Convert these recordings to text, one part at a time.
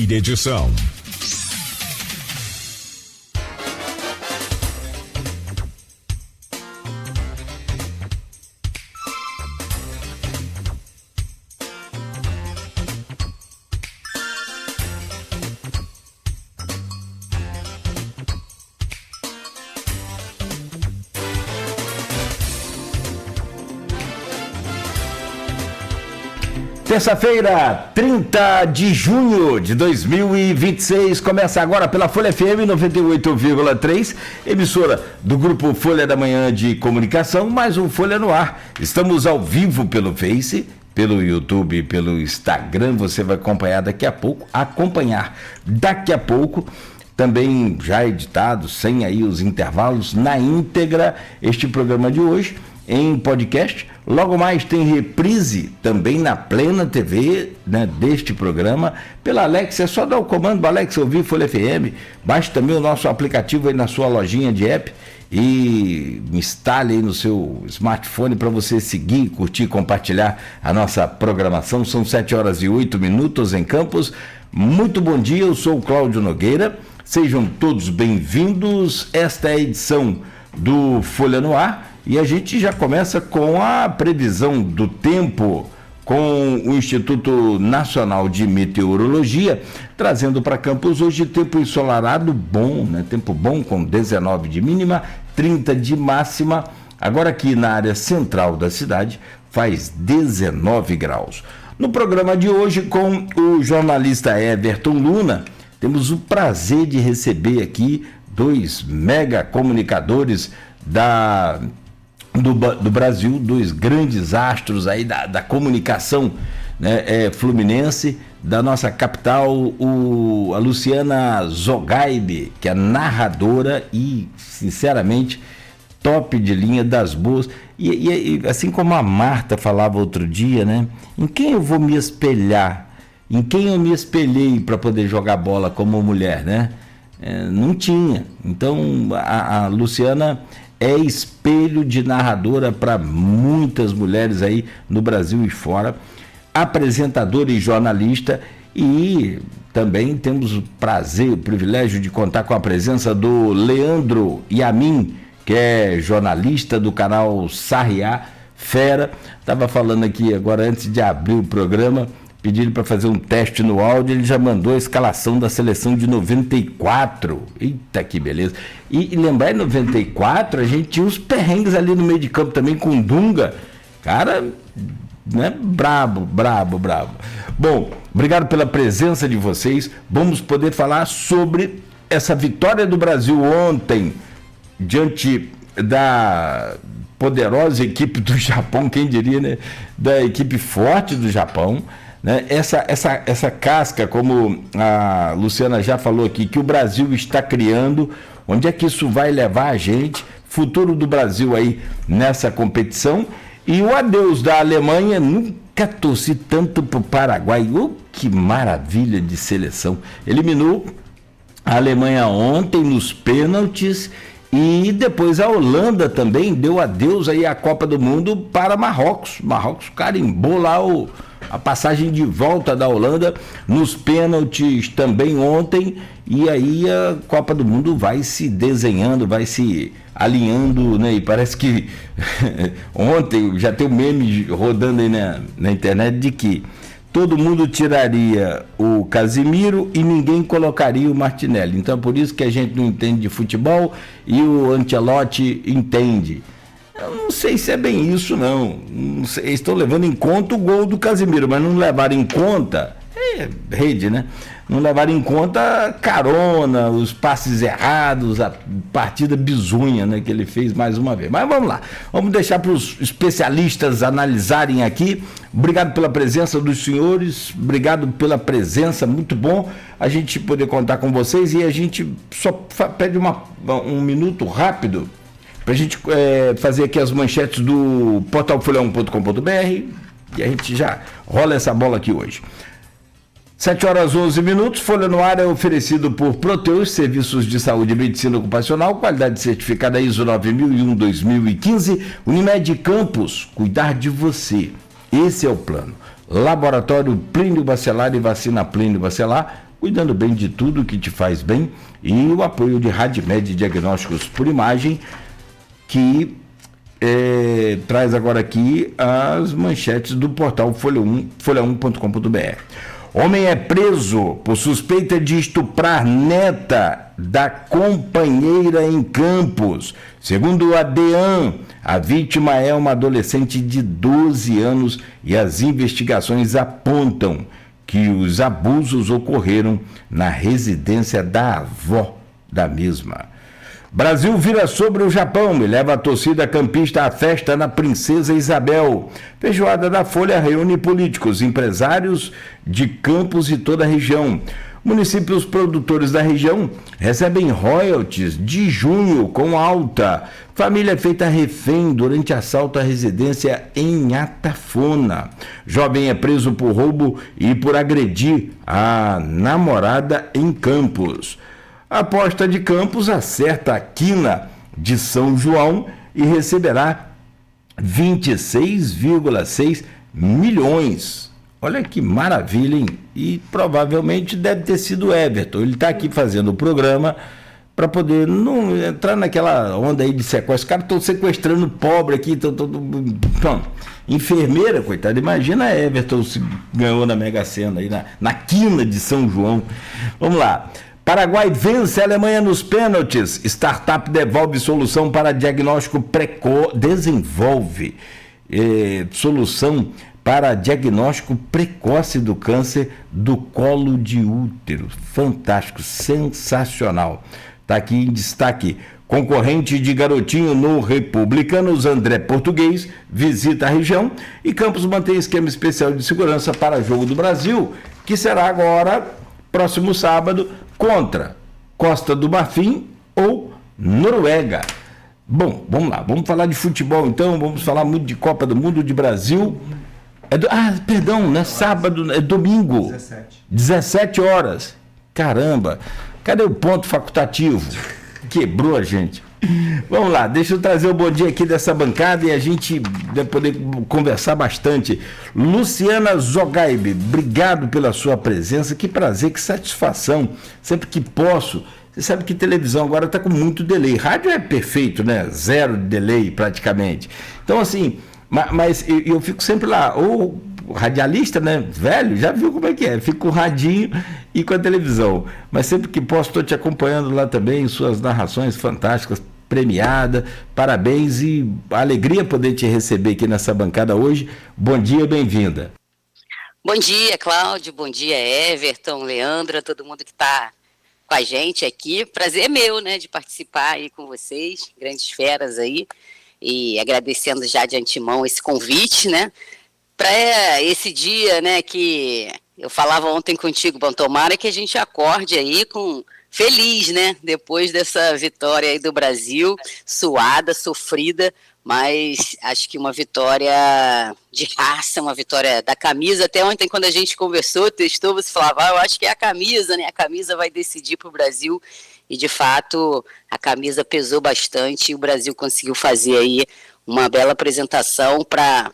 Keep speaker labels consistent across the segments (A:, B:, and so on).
A: Edição.
B: Terça-feira, 30 de junho de 2026, começa agora pela Folha FM 98,3, emissora do Grupo Folha da Manhã de Comunicação, mais um Folha no Ar. Estamos ao vivo pelo Face, pelo YouTube, pelo Instagram, você vai acompanhar daqui a pouco, também já editado, sem aí os intervalos, na íntegra, este programa de hoje, em podcast. Logo mais tem reprise também na Plena TV, né, deste programa, pela Alexa. É só dar o comando para Alexa ouvir Folha FM. Baixe também o nosso aplicativo aí na sua lojinha de app e instale aí no seu smartphone para você seguir, curtir, compartilhar a nossa programação. São 7h08 em Campos. Muito bom dia, eu sou o Cláudio Nogueira. Sejam todos bem-vindos. Esta é a edição do Folha no Ar. E a gente já começa com a previsão do tempo com o Instituto Nacional de Meteorologia, trazendo para Campos hoje tempo ensolarado bom, né? Tempo bom com 19 de mínima, 30 de máxima. Agora aqui na área central da cidade faz 19 graus. No programa de hoje com o jornalista Everton Luna, temos o prazer de receber aqui dois mega comunicadores do Brasil, dois grandes astros aí da comunicação, né, fluminense, da nossa capital, a Luciana Zogaib, que é narradora e, sinceramente, top de linha, das boas. E assim como a Marta falava outro dia, né, em quem eu vou me espelhar? Em quem eu me espelhei para poder jogar bola como mulher, né? Não tinha. Então, a Luciana é espelho de narradora para muitas mulheres aí no Brasil e fora, apresentadora e jornalista, e também temos o prazer, o privilégio de contar com a presença do Leandro Yamin, que é jornalista do canal Sarriá Fera. Estava falando aqui agora, antes de abrir o programa, pediram para fazer um teste no áudio, ele já mandou a escalação da seleção de 94. Eita, que beleza. E lembrar, em 94, a gente tinha uns perrengues ali no meio de campo também com o Dunga. Cara, né? Brabo. Bom, obrigado pela presença de vocês. Vamos poder falar sobre essa vitória do Brasil ontem, diante da poderosa equipe do Japão, quem diria, né? Da equipe forte do Japão. Né? Essa casca, como a Luciana já falou aqui, que o Brasil está criando, onde é que isso vai levar a gente, futuro do Brasil aí nessa competição, e o adeus da Alemanha. Nunca torci tanto para o Paraguai. Que maravilha de seleção, eliminou a Alemanha ontem nos pênaltis, e depois a Holanda também deu adeus aí à Copa do Mundo para Marrocos carimbou lá a passagem de volta da Holanda nos pênaltis também ontem, e aí a Copa do Mundo vai se desenhando, vai se alinhando, né? E parece que ontem já tem um meme rodando aí na internet de que todo mundo tiraria o Casimiro e ninguém colocaria o Martinelli. Então é por isso que a gente não entende de futebol e o Ancelotti entende. Eu não sei se é bem isso, não. Não sei, estão levando em conta o gol do Casimiro, mas não levaram em conta, rede, né? Não levaram em conta carona, os passes errados, a partida bizonha, né, que ele fez mais uma vez. Mas vamos lá, vamos deixar para os especialistas analisarem aqui. Obrigado pela presença dos senhores, obrigado pela presença, muito bom a gente poder contar com vocês, e a gente só pede um minuto rápido para a gente fazer aqui as manchetes do portal folha1.com.br, e a gente já rola essa bola aqui hoje. 7h11, Folha no Ar é oferecido por Proteus, Serviços de Saúde e Medicina Ocupacional, qualidade certificada ISO 9001-2015, Unimed Campos, cuidar de você, esse é o plano. Laboratório Plínio Bacelar e Vacina Plínio Bacelar, cuidando bem de tudo que te faz bem, e o apoio de Radimed Diagnósticos por Imagem, que traz agora aqui as manchetes do portal folha1.com.br. Homem é preso por suspeita de estuprar neta da companheira em Campos. Segundo a DEAN, a vítima é uma adolescente de 12 anos e as investigações apontam que os abusos ocorreram na residência da avó da mesma. Brasil vira sobre o Japão e leva a torcida campista à festa na Princesa Isabel. Feijoada da Folha reúne políticos, empresários de Campos e toda a região. Municípios produtores da região recebem royalties de junho com alta. Família é feita refém durante assalto à residência em Atafona. Jovem é preso por roubo e por agredir a namorada em Campos. A aposta de Campos acerta a quina de São João e receberá 26,6 milhões. Olha que maravilha, hein? E provavelmente deve ter sido o Everton. Ele está aqui fazendo o programa para poder não entrar naquela onda aí de sequestro. Os caras estão sequestrando pobre aqui. Enfermeira, coitada. Imagina a Everton se ganhou na Mega Sena aí na quina de São João. Vamos lá. Paraguai vence a Alemanha nos pênaltis. Startup devolve solução para diagnóstico precoce. Desenvolve solução para diagnóstico precoce do câncer do colo de útero. Fantástico, sensacional. Está aqui em destaque. Concorrente de Garotinho no Republicanos, André Português, visita a região e Campos mantém esquema especial de segurança para jogo do Brasil, que será agora, próximo sábado, contra Costa do Marfim ou Noruega. Bom, vamos lá, vamos falar de futebol então, vamos falar muito de Copa do Mundo, de Brasil. Perdão, não é sábado, é domingo. 17 horas. Caramba, cadê o ponto facultativo? Quebrou a gente. Vamos lá, deixa eu trazer o bom dia aqui dessa bancada e a gente vai poder conversar bastante. Luciana Zogaib, obrigado pela sua presença, que prazer, que satisfação, sempre que posso. Você sabe que televisão agora está com muito delay, rádio é perfeito, né? Zero delay praticamente. Então assim, mas eu fico sempre lá, ou radialista, né? Velho, já viu como é que é, fico com o radinho e com a televisão, mas sempre que posso estou te acompanhando lá também, suas narrações fantásticas, premiada, parabéns e alegria poder te receber aqui nessa bancada hoje. Bom dia, bem-vinda.
A: Bom dia, Cláudio, bom dia, Everton, Leandra, todo mundo que está com a gente aqui, prazer é meu, né, de participar aí com vocês, grandes feras aí, e agradecendo já de antemão esse convite, né, para esse dia, né, que eu falava ontem contigo, bom, tomara que a gente acorde aí feliz, né, depois dessa vitória aí do Brasil, suada, sofrida, mas acho que uma vitória de raça, uma vitória da camisa. Até ontem, quando a gente conversou, testou, você falava, eu acho que é a camisa, né, a camisa vai decidir para o Brasil, e de fato a camisa pesou bastante e o Brasil conseguiu fazer aí uma bela apresentação para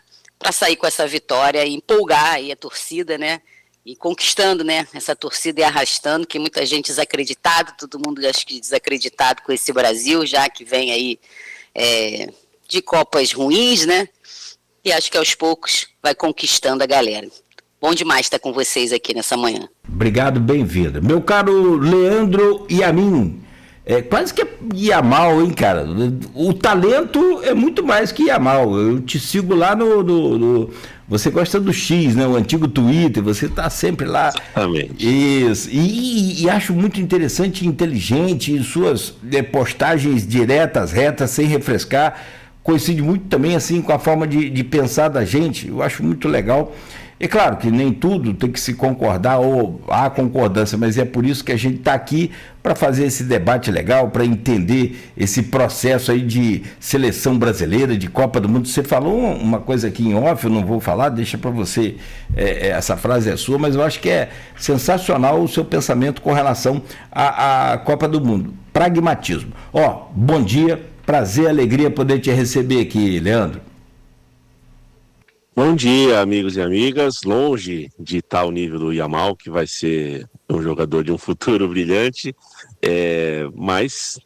A: sair com essa vitória e empolgar aí a torcida, né, e conquistando, né, essa torcida e arrastando, que muita gente desacreditada, todo mundo acho que desacreditado com esse Brasil, já que vem aí de Copas ruins, né, e acho que aos poucos vai conquistando a galera. Bom demais estar com vocês aqui nessa manhã.
B: Obrigado, bem-vinda. Meu caro Leandro Yamin, quase que é Yamal, hein, cara? O talento é muito mais que Yamal. Eu te sigo lá no você gosta do X, né? O antigo Twitter, você está sempre lá.
C: Exatamente.
B: Isso. E acho muito interessante e inteligente suas postagens diretas, retas, sem refrescar. Coincide muito também assim com a forma de pensar da gente. Eu acho muito legal. É claro que nem tudo tem que se concordar ou há concordância, mas é por isso que a gente está aqui para fazer esse debate legal, para entender esse processo aí de seleção brasileira, de Copa do Mundo. Você falou uma coisa aqui em off, eu não vou falar, deixa para você, essa frase é sua, mas eu acho que é sensacional o seu pensamento com relação à Copa do Mundo. Pragmatismo. Bom dia, prazer, alegria poder te receber aqui, Leandro.
C: Bom dia, amigos e amigas. Longe de estar ao nível do Yamal, que vai ser um jogador de um futuro brilhante, mas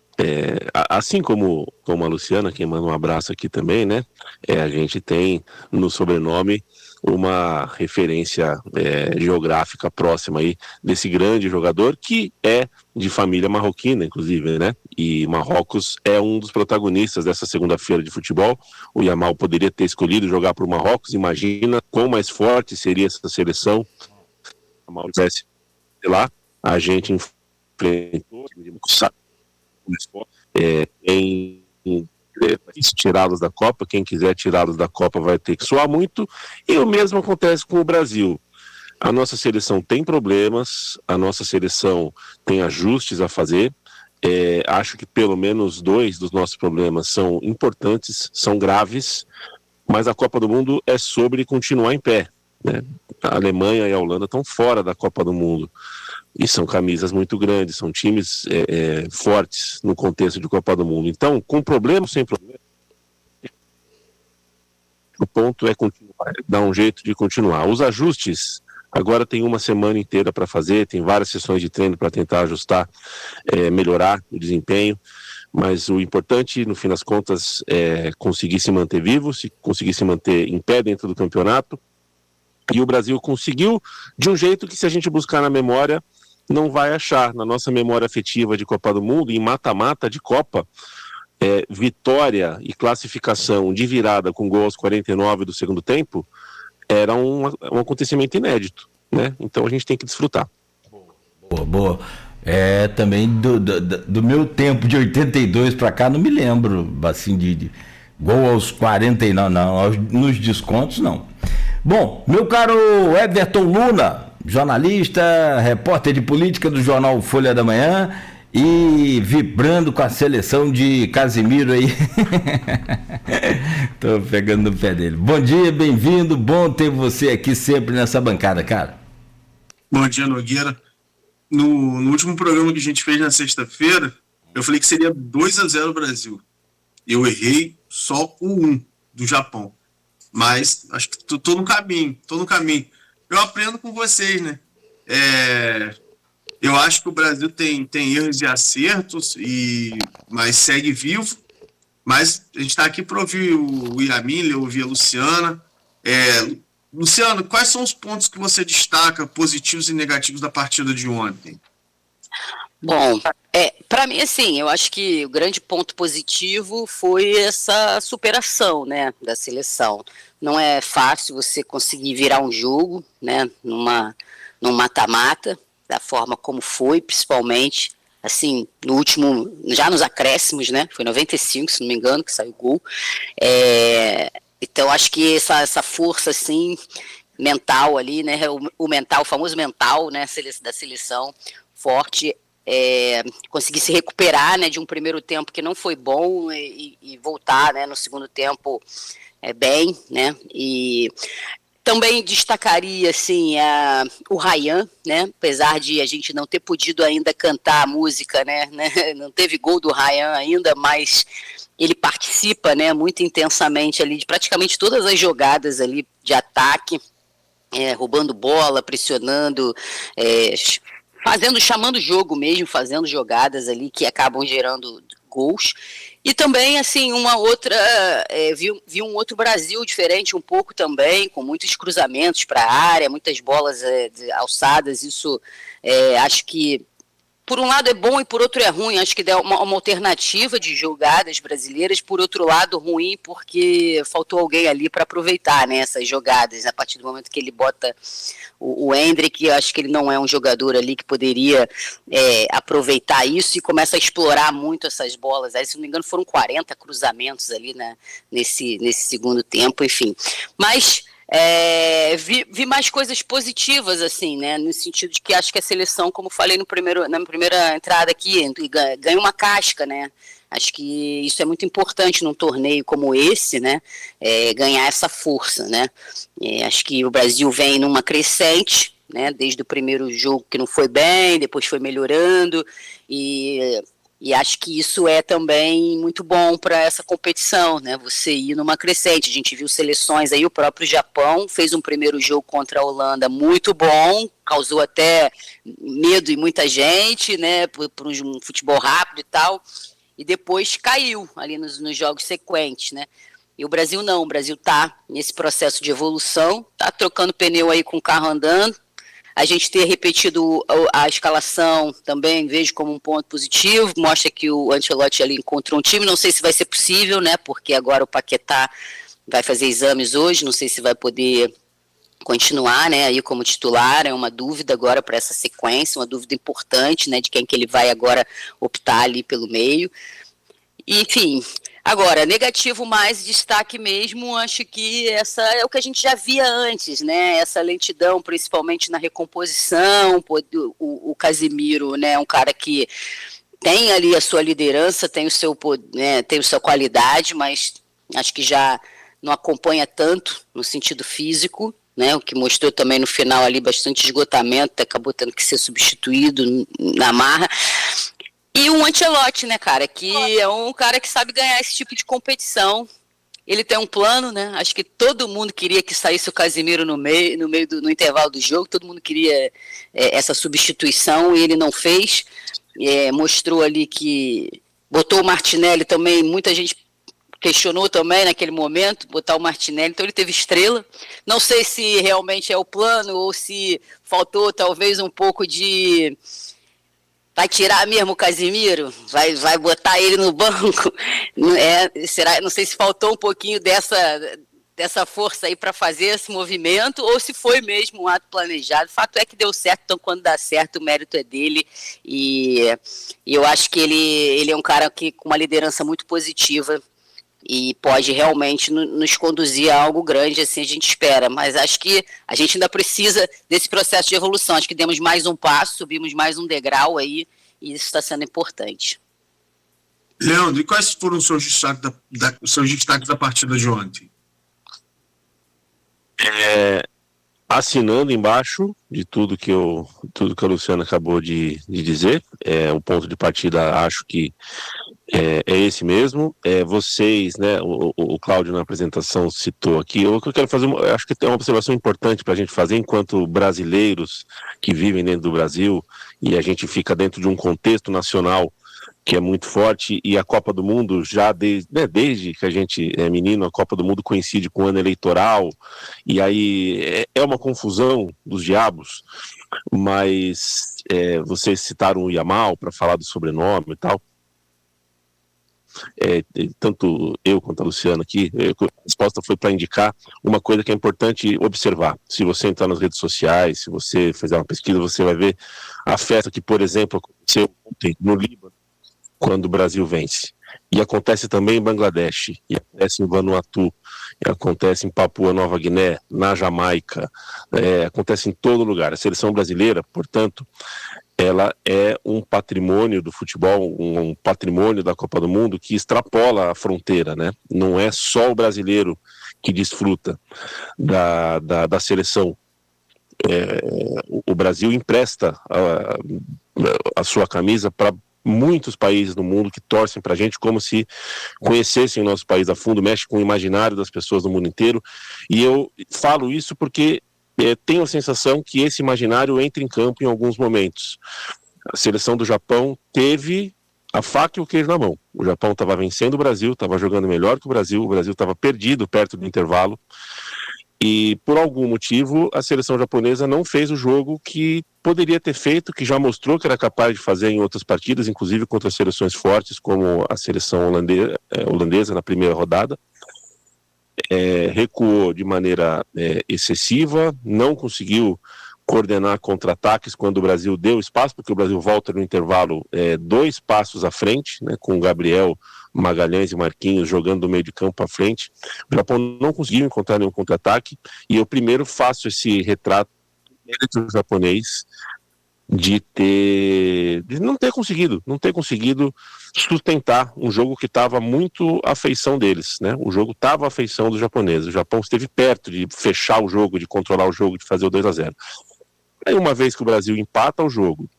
C: assim como a Luciana, quem manda um abraço aqui também, né? A gente tem no sobrenome uma referência geográfica próxima aí desse grande jogador que é de família marroquina, inclusive, né? E Marrocos é um dos protagonistas dessa segunda-feira de futebol. O Yamal poderia ter escolhido jogar para o Marrocos. Imagina quão mais forte seria essa seleção. O Yamal tivesse lá, a gente enfrentou em tirá-los da Copa. Quem quiser tirá-los da Copa vai ter que suar muito. E o mesmo acontece com o Brasil. A nossa seleção tem problemas, a nossa seleção tem ajustes a fazer. Acho que pelo menos 2 dos nossos problemas são importantes, são graves, mas a Copa do Mundo é sobre continuar em pé, né? A Alemanha e a Holanda estão fora da Copa do Mundo e são camisas muito grandes, são times fortes no contexto de Copa do Mundo. Então, com problema ou sem problema, o ponto é continuar, dar um jeito de continuar. Os ajustes, agora tem uma semana inteira para fazer, tem várias sessões de treino para tentar ajustar, melhorar o desempenho, mas o importante, no fim das contas, é conseguir se manter vivo, conseguir se manter em pé dentro do campeonato. E o Brasil conseguiu de um jeito que, se a gente buscar na memória, não vai achar. Na nossa memória afetiva de Copa do Mundo, em mata-mata de Copa, vitória e classificação de virada com gol aos 49 do segundo tempo, era um acontecimento inédito, né? Então a gente tem que desfrutar.
B: Boa. Também do meu tempo de 82 para cá, não me lembro, assim, de gol aos 49, não, nos descontos, não. Bom, meu caro Everton Luna, jornalista, repórter de política do jornal Folha da Manhã e vibrando com a seleção de Casimiro aí. Tô pegando no pé dele. Bom dia, bem-vindo, bom ter você aqui sempre nessa bancada, cara.
D: Bom dia, Nogueira. No último programa que a gente fez na sexta-feira, eu falei que seria 2-0 Brasil. Eu errei só o 1 do Japão. Mas acho que tô no caminho. Eu aprendo com vocês, né? Eu acho que o Brasil tem erros e acertos, mas segue vivo. Mas a gente está aqui para ouvir o Yamin, ouvir a Luciana. Luciano, quais são os pontos que você destaca, positivos e negativos, da partida de ontem?
A: Bom, para mim, assim, eu acho que o grande ponto positivo foi essa superação, né, da seleção. Não é fácil você conseguir virar um jogo, né, num mata-mata, da forma como foi, principalmente, assim, no último, já nos acréscimos, né, foi 95, se não me engano, que saiu o gol. Então, acho que essa força, assim, mental ali, né, o famoso mental, né, da seleção forte, conseguir se recuperar, né, de um primeiro tempo que não foi bom e voltar, né, no segundo tempo bem, né, e também destacaria, assim, o Ryan, né, apesar de a gente não ter podido ainda cantar a música, né, não teve gol do Ryan ainda, mas ele participa, né, muito intensamente ali de praticamente todas as jogadas ali de ataque, roubando bola, pressionando, chamando o jogo mesmo, fazendo jogadas ali que acabam gerando gols. E também, assim, uma outra, vi um outro Brasil diferente um pouco também, com muitos cruzamentos para a área, muitas bolas alçadas. Isso, acho que por um lado é bom e por outro é ruim. Acho que dá uma alternativa de jogadas brasileiras, por outro lado ruim, porque faltou alguém ali para aproveitar, né, essas jogadas. A partir do momento que ele bota o Endrick, eu acho que ele não é um jogador ali que poderia aproveitar isso e começa a explorar muito essas bolas. Aí, se não me engano, foram 40 cruzamentos ali, né, nesse segundo tempo, enfim. Mas vi mais coisas positivas, assim, né, no sentido de que acho que a seleção, como falei na primeira entrada aqui, ganha uma casca, né. Acho que isso é muito importante num torneio como esse, né, ganhar essa força, né. Acho que o Brasil vem numa crescente, né, desde o primeiro jogo que não foi bem, depois foi melhorando, e E acho que isso é também muito bom para essa competição, né? Você ir numa crescente. A gente viu seleções aí, o próprio Japão fez um primeiro jogo contra a Holanda muito bom, causou até medo em muita gente, né? Por um futebol rápido e tal, e depois caiu ali nos jogos sequentes, né? E o Brasil não, o Brasil está nesse processo de evolução, está trocando pneu aí com o carro andando. A gente ter repetido a escalação também vejo como um ponto positivo, mostra que o Ancelotti ali encontrou um time, não sei se vai ser possível, né, porque agora o Paquetá vai fazer exames hoje, não sei se vai poder continuar, né, aí como titular, é uma dúvida agora para essa sequência, uma dúvida importante, né, de quem que ele vai agora optar ali pelo meio. Enfim, agora, negativo mais destaque mesmo, acho que essa é o que a gente já via antes, né? Essa lentidão, principalmente na recomposição, o Casemiro, né? Um cara que tem ali a sua liderança, tem o seu, né, tem a sua qualidade, mas acho que já não acompanha tanto no sentido físico, né? O que mostrou também no final ali bastante esgotamento, acabou tendo que ser substituído na marra. E um Ancelotti, né, cara, que é um cara que sabe ganhar esse tipo de competição. Ele tem um plano, né? Acho que todo mundo queria que saísse o Casemiro no intervalo do jogo, todo mundo queria essa substituição e ele não fez. Mostrou ali que botou o Martinelli também, muita gente questionou também naquele momento, botar o Martinelli, então ele teve estrela. Não sei se realmente é o plano ou se faltou talvez um pouco de... Vai tirar mesmo o Casemiro? Vai botar ele no banco? Será? Não sei se faltou um pouquinho dessa força aí para fazer esse movimento ou se foi mesmo um ato planejado. O fato é que deu certo, então quando dá certo o mérito é dele e eu acho que ele é um cara que, com uma liderança muito positiva e pode realmente nos conduzir a algo grande, assim a gente espera, mas acho que a gente ainda precisa desse processo de evolução, acho que demos mais um passo, subimos mais um degrau aí, e isso está sendo importante.
D: Leandro, e quais foram os seus destaques da partida de ontem?
C: Assinando embaixo de tudo que a Luciana acabou de dizer, o ponto de partida acho que é esse mesmo. Vocês, né, o Cláudio na apresentação citou aqui, o que eu quero fazer, acho que tem uma observação importante para a gente fazer enquanto brasileiros que vivem dentro do Brasil e a gente fica dentro de um contexto nacional que é muito forte, e a Copa do Mundo, já desde que a gente é menino, a Copa do Mundo coincide com o ano eleitoral, e aí é uma confusão dos diabos, mas vocês citaram o Yamal para falar do sobrenome e tal, tanto eu quanto a Luciana aqui, a resposta foi para indicar uma coisa que é importante observar. Se você entrar nas redes sociais, se você fizer uma pesquisa, você vai ver a festa que, por exemplo, aconteceu ontem no Líbano, quando o Brasil vence. E acontece também em Bangladesh, e acontece em Vanuatu, e acontece em Papua Nova Guiné, na Jamaica, acontece em todo lugar. A seleção brasileira, portanto, ela é um patrimônio do futebol, um patrimônio da Copa do Mundo que extrapola a fronteira, né? Não é só o brasileiro que desfruta da seleção. O Brasil empresta a sua camisa para muitos países no mundo que torcem para a gente como se conhecessem o nosso país a fundo, mexe com o imaginário das pessoas do mundo inteiro, e eu falo isso porque tenho a sensação que esse imaginário entra em campo em alguns momentos. A seleção do Japão teve a faca e o queijo na mão. O Japão estava vencendo o Brasil, estava jogando melhor que o Brasil estava perdido perto do intervalo, e por algum motivo a seleção japonesa não fez o jogo que poderia ter feito, que já mostrou que era capaz de fazer em outras partidas, inclusive contra seleções fortes como a seleção holandesa na primeira rodada. Recuou de maneira excessiva, não conseguiu coordenar contra-ataques quando o Brasil deu espaço, porque o Brasil volta no intervalo 2 passos à frente, né, com o Gabriel, Magalhães e Marquinhos jogando do meio de campo à frente. O Japão não conseguiu encontrar nenhum contra-ataque, e eu primeiro faço esse retrato do japonês de não ter conseguido sustentar um jogo que estava muito à feição deles, né? O jogo estava à feição dos japoneses. O Japão esteve perto de fechar o jogo, de controlar o jogo, de fazer o 2-0. Aí uma vez que o Brasil empata o jogo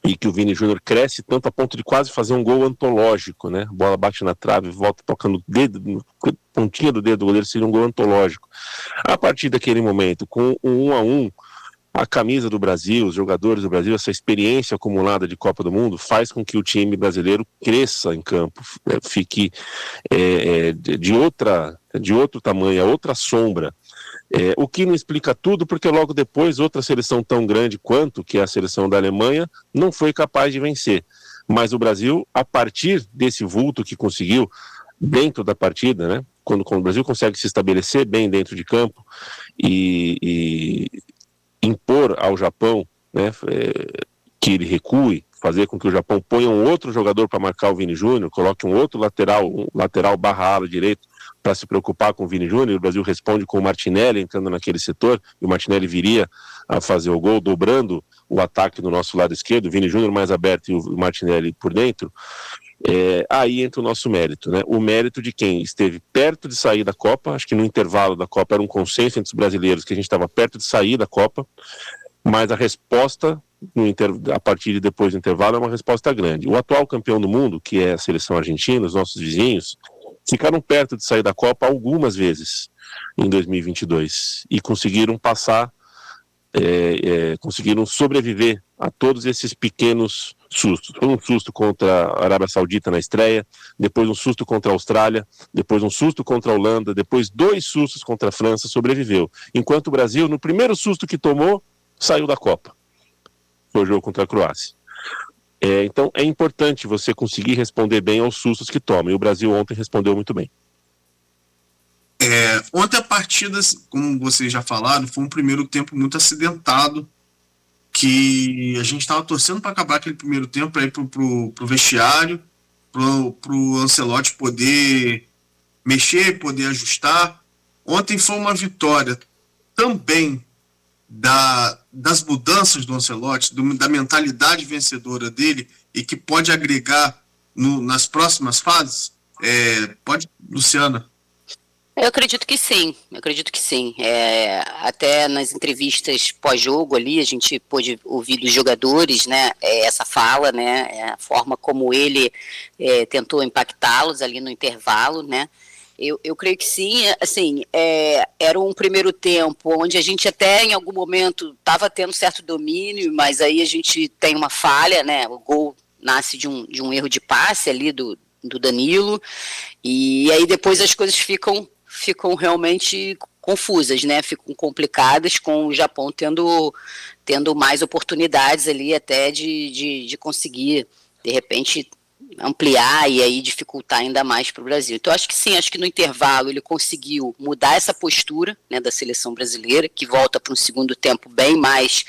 C: e que o Vini Júnior cresce tanto a ponto de quase fazer um gol antológico, né? A bola bate na trave, volta tocando o dedo, pontinha do dedo do goleiro, seria um gol antológico. A partir daquele momento, com o 1-1, a camisa do Brasil, os jogadores do Brasil, essa experiência acumulada de Copa do Mundo faz com que o time brasileiro cresça em campo, fique de outro tamanho, outra sombra. O que não explica tudo, porque logo depois outra seleção tão grande quanto, que é a seleção da Alemanha, não foi capaz de vencer. Mas o Brasil, a partir desse vulto que conseguiu dentro da partida, né, quando o Brasil consegue se estabelecer bem dentro de campo e impor ao Japão, né, que ele recue, fazer com que o Japão ponha um outro jogador para marcar o Vini Júnior, coloque um outro lateral barra ala direito para se preocupar com o Vini Júnior. O Brasil responde com o Martinelli entrando naquele setor, e o Martinelli viria a fazer o gol, dobrando o ataque do nosso lado esquerdo, o Vini Júnior mais aberto e o Martinelli por dentro. Aí entra o nosso mérito, né? O mérito de quem esteve perto de sair da Copa. Acho que no intervalo da Copa era um consenso entre os brasileiros que a gente estava perto de sair da Copa, mas a resposta a partir de depois do intervalo é uma resposta grande. O atual campeão do mundo, que é a seleção argentina, os nossos vizinhos, ficaram perto de sair da Copa algumas vezes em 2022 e conseguiram passar, conseguiram sobreviver a todos esses pequenos sustos. Foi um susto contra a Arábia Saudita na estreia, depois um susto contra a Austrália, depois um susto contra a Holanda, depois 2 sustos contra a França, sobreviveu. Enquanto o Brasil, no primeiro susto que tomou, saiu da Copa. Foi o jogo contra a Croácia. Então é importante você conseguir responder bem aos sustos que toma, e o Brasil ontem respondeu muito bem.
D: Ontem a partida, como vocês já falaram, foi um primeiro tempo muito acidentado, que a gente estava torcendo para acabar aquele primeiro tempo, para ir pro vestiário, pro Ancelotti poder mexer, poder ajustar. Ontem foi uma vitória também das mudanças do Ancelotti, da mentalidade vencedora dele, e que pode agregar nas próximas fases. Luciana?
A: Eu acredito que sim, até nas entrevistas pós-jogo ali, a gente pôde ouvir dos jogadores, né, essa fala, né, a forma como ele tentou impactá-los ali no intervalo, né. Eu creio que sim, assim, era um primeiro tempo onde a gente até em algum momento estava tendo certo domínio, mas aí a gente tem uma falha, né, o gol nasce de um erro de passe ali do Danilo, e aí depois as coisas ficam realmente confusas, né? Ficam complicadas, com o Japão tendo mais oportunidades ali até de conseguir, de repente, ampliar e aí dificultar ainda mais para o Brasil. Então acho que sim, acho que no intervalo ele conseguiu mudar essa postura, né, da seleção brasileira, que volta para um segundo tempo bem mais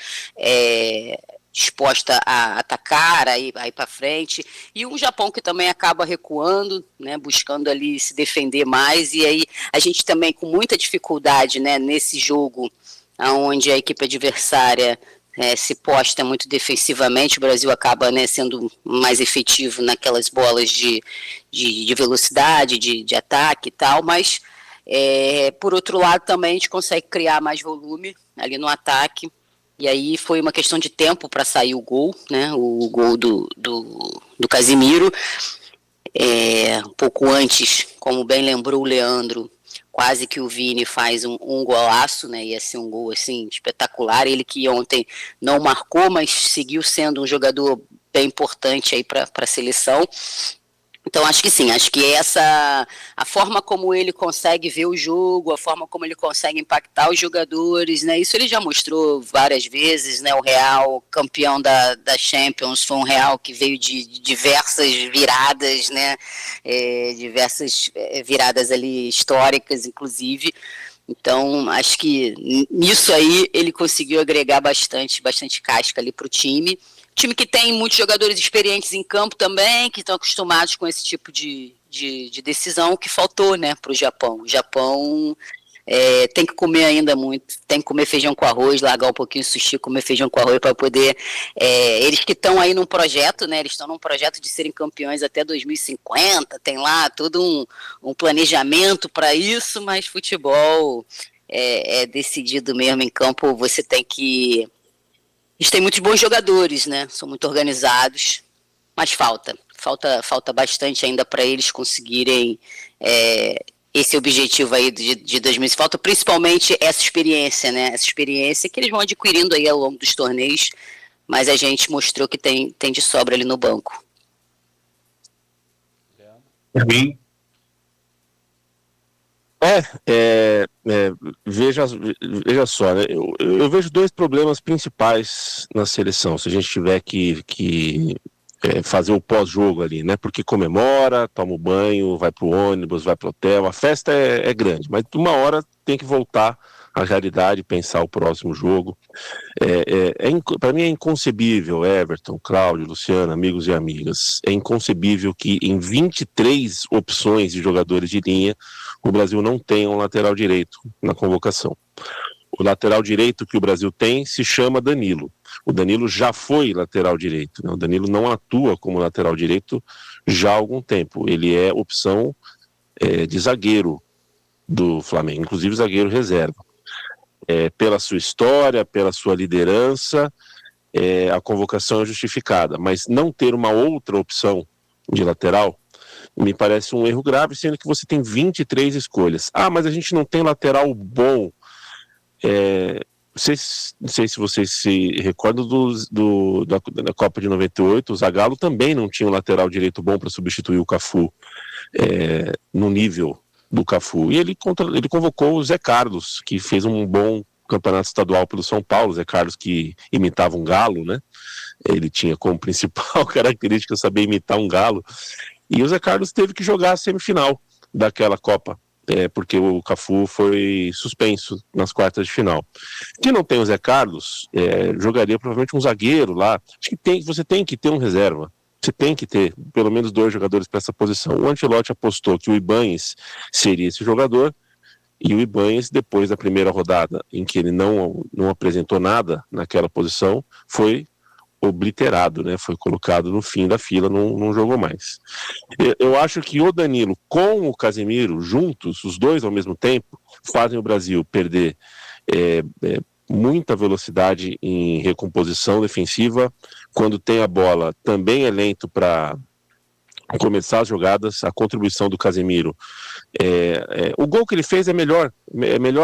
A: disposta a atacar, a ir para frente, e um Japão que também acaba recuando, né, buscando ali se defender mais, e aí a gente também com muita dificuldade, né, nesse jogo onde a equipe adversária se posta muito defensivamente, o Brasil acaba, né, sendo mais efetivo naquelas bolas de velocidade, de ataque e tal, mas por outro lado também a gente consegue criar mais volume ali no ataque. E aí foi uma questão de tempo para sair o gol, né? O gol do Casimiro. Um pouco antes, como bem lembrou o Leandro, quase que o Vini faz um golaço, né? Ia ser um gol assim, espetacular. Ele que ontem não marcou, mas seguiu sendo um jogador bem importante aí para a seleção. Então acho que sim, acho que a forma como ele consegue ver o jogo, a forma como ele consegue impactar os jogadores, né? Isso ele já mostrou várias vezes, né? O Real, campeão da Champions, foi um Real que veio de diversas viradas, né? Diversas viradas ali históricas, inclusive. Então acho que nisso aí ele conseguiu agregar bastante casca ali para o time. Time que tem muitos jogadores experientes em campo também, que estão acostumados com esse tipo de decisão, que faltou, né, para o Japão. O Japão tem que comer ainda muito, tem que comer feijão com arroz, largar um pouquinho de sushi, comer feijão com arroz para poder... eles que estão aí num projeto, né, eles estão num projeto de serem campeões até 2050, tem lá todo um planejamento para isso, mas futebol é decidido mesmo em campo, você tem que A gente tem muitos bons jogadores, né? São muito organizados, mas falta bastante ainda para eles conseguirem esse objetivo aí de 2000. Falta principalmente essa experiência, né? Essa experiência que eles vão adquirindo aí ao longo dos torneios, mas a gente mostrou que tem de sobra ali no banco.
D: Bem.
C: Veja só, né? Eu vejo dois problemas principais na seleção, se a gente tiver que fazer o pós-jogo ali, né? Porque comemora, toma um banho, vai pro ônibus, vai pro hotel, a festa é grande, mas uma hora tem que voltar à realidade, pensar o próximo jogo. Para mim é inconcebível, Everton, Cláudio, Luciano, amigos e amigas, é inconcebível que em 23 opções de jogadores de linha, o Brasil não tenha um lateral direito na convocação. O lateral direito que o Brasil tem se chama Danilo. O Danilo já foi lateral direito, né? O Danilo não atua como lateral direito já há algum tempo. Ele é opção de zagueiro do Flamengo, inclusive zagueiro reserva. Pela sua história, pela sua liderança, a convocação é justificada. Mas não ter uma outra opção de lateral me parece um erro grave, sendo que você tem 23 escolhas. Mas a gente não tem lateral bom. Não sei se vocês se recordam da Copa de 98, o Zagallo também não tinha um lateral direito bom para substituir o Cafu no nível do Cafu. E ele convocou o Zé Carlos, que fez um bom campeonato estadual pelo São Paulo. Zé Carlos que imitava um galo, né? Ele tinha como principal característica saber imitar um galo. E o Zé Carlos teve que jogar a semifinal daquela Copa, porque o Cafu foi suspenso nas quartas de final. Quem não tem o Zé Carlos, jogaria provavelmente um zagueiro lá. Acho que você tem que ter um reserva. Você tem que ter pelo menos 2 jogadores para essa posição. O Ancelotti apostou que o Ibáñez seria esse jogador, e o Ibáñez, depois da primeira rodada, em que ele não apresentou nada naquela posição, foi obliterado, né? Foi colocado no fim da fila, não jogou mais. Eu acho que o Danilo com o Casemiro juntos, os dois ao mesmo tempo, fazem o Brasil perder muita velocidade em recomposição defensiva. Quando tem a bola, também é lento para começar as jogadas. A contribuição do Casemiro, o gol que ele fez é melhor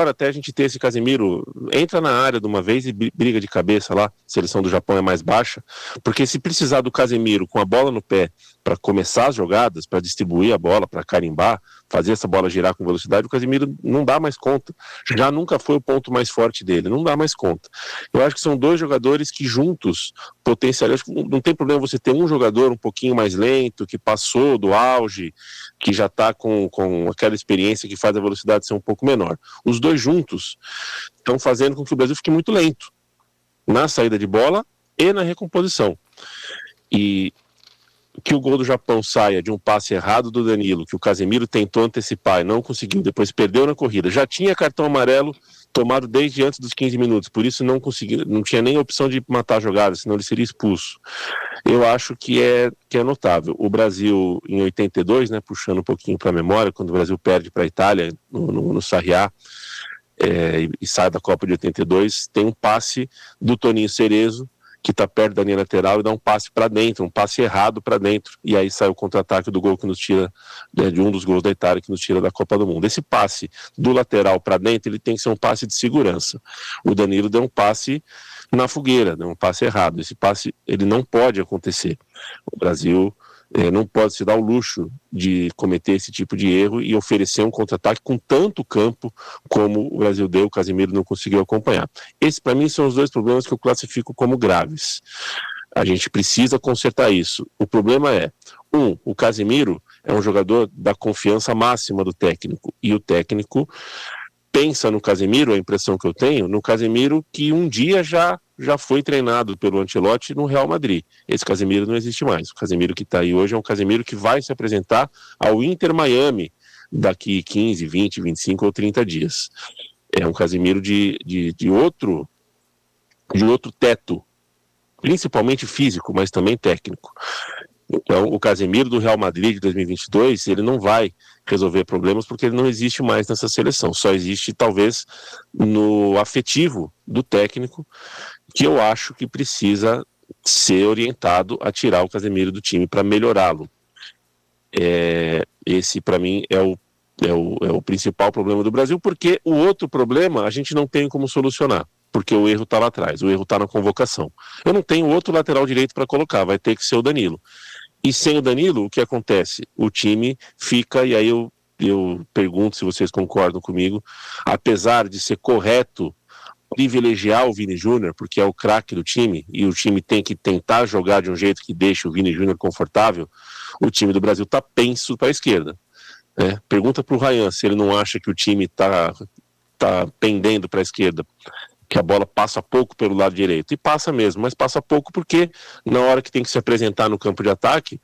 C: até a gente ter esse Casemiro, entra na área de uma vez e briga de cabeça lá. A seleção do Japão é mais baixa, porque se precisar do Casemiro com a bola no pé para começar as jogadas, para distribuir a bola, para carimbar, fazer essa bola girar com velocidade, o Casemiro não dá mais conta. Já nunca foi o ponto mais forte dele, não dá mais conta. Eu acho que são 2 jogadores que juntos potencializam. Não tem problema você ter um jogador um pouquinho mais lento, que passou do auge, que já está com aquela experiência que faz a velocidade ser um pouco menor. Os 2 juntos estão fazendo com que o Brasil fique muito lento na saída de bola e na recomposição. E que o gol do Japão saia de um passe errado do Danilo, que o Casemiro tentou antecipar e não conseguiu, depois perdeu na corrida. Já tinha cartão amarelo tomado desde antes dos 15 minutos, por isso não tinha nem opção de matar a jogada, senão ele seria expulso. Eu acho que é notável. O Brasil, em 82, né, puxando um pouquinho para a memória, quando o Brasil perde para a Itália, no Sarriá, e sai da Copa de 82, tem um passe do Toninho Cerezo, que está perto da linha lateral, e dá um passe para dentro, um passe errado para dentro, e aí sai o contra-ataque do gol que nos tira, de um dos gols da Itália que nos tira da Copa do Mundo. Esse passe do lateral para dentro, ele tem que ser um passe de segurança. O Danilo deu um passe na fogueira, deu um passe errado. Esse passe, ele não pode acontecer. O Brasil não pode se dar o luxo de cometer esse tipo de erro e oferecer um contra-ataque com tanto campo como o Brasil deu. O Casemiro não conseguiu acompanhar. Esses, para mim, são os 2 problemas que eu classifico como graves. A gente precisa consertar isso. O problema é, o Casemiro é um jogador da confiança máxima do técnico, e o técnico pensa no Casemiro, a impressão que eu tenho, no Casemiro que um dia já foi treinado pelo Ancelotti no Real Madrid. Esse Casemiro não existe mais. O Casemiro que está aí hoje é um Casemiro que vai se apresentar ao Inter Miami daqui 15, 20, 25 ou 30 dias. É um Casemiro de outro teto, principalmente físico, mas também técnico. Então, o Casemiro do Real Madrid de 2022, ele não vai resolver problemas porque ele não existe mais nessa seleção. Só existe, talvez, no afetivo do técnico, que eu acho que precisa ser orientado a tirar o Casemiro do time para melhorá-lo. Esse, para mim, é o principal problema do Brasil, porque o outro problema a gente não tem como solucionar, porque o erro está lá atrás, o erro está na convocação. Eu não tenho outro lateral direito para colocar, vai ter que ser o Danilo. E sem o Danilo, o que acontece? O time fica, e aí eu pergunto se vocês concordam comigo, apesar de ser correto privilegiar o Vini Júnior, porque é o craque do time, e o time tem que tentar jogar de um jeito que deixe o Vini Júnior confortável, o time do Brasil está penso para a esquerda. Né? Pergunta para o Ryan se ele não acha que o time está pendendo para a esquerda, que a bola passa pouco pelo lado direito. E passa mesmo, mas passa pouco porque na hora que tem que se apresentar no campo de ataque,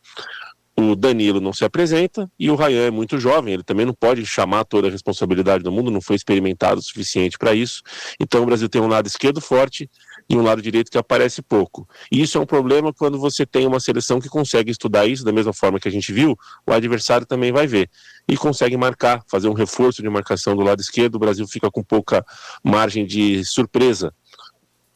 C: o Danilo não se apresenta e o Ryan é muito jovem, ele também não pode chamar toda a responsabilidade do mundo, não foi experimentado o suficiente para isso. Então o Brasil tem um lado esquerdo forte e um lado direito que aparece pouco. E isso é um problema quando você tem uma seleção que consegue estudar isso, da mesma forma que a gente viu, o adversário também vai ver. E consegue marcar, fazer um reforço de marcação do lado esquerdo, o Brasil fica com pouca margem de surpresa.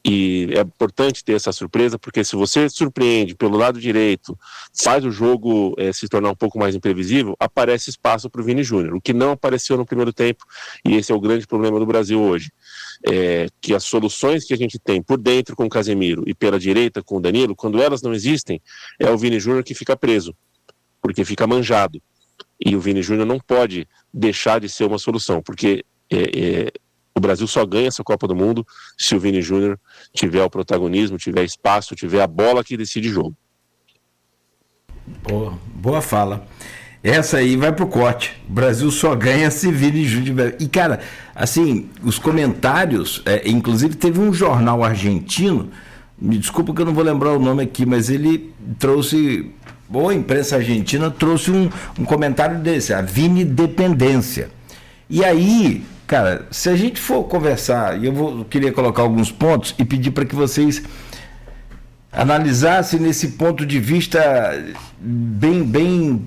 C: E é importante ter essa surpresa, porque se você surpreende pelo lado direito, faz o jogo se tornar um pouco mais imprevisível, aparece espaço para o Vini Júnior, o que não apareceu no primeiro tempo, e esse é o grande problema do Brasil hoje, que as soluções que a gente tem por dentro com o Casemiro e pela direita com o Danilo, quando elas não existem, é o Vini Júnior que fica preso, porque fica manjado, e o Vini Júnior não pode deixar de ser uma solução, porque o Brasil só ganha essa Copa do Mundo se o Vini Júnior tiver o protagonismo, tiver espaço, tiver a bola que decide jogo.
B: Boa fala. Essa aí vai pro corte. O Brasil só ganha se Vini Júnior. E, cara, assim, os comentários, inclusive teve um jornal argentino, me desculpa que eu não vou lembrar o nome aqui, mas ele trouxe, ou a imprensa argentina trouxe um comentário desse, a Vini dependência. E aí, cara, se a gente for conversar, e eu queria colocar alguns pontos e pedir para que vocês analisassem nesse ponto de vista bem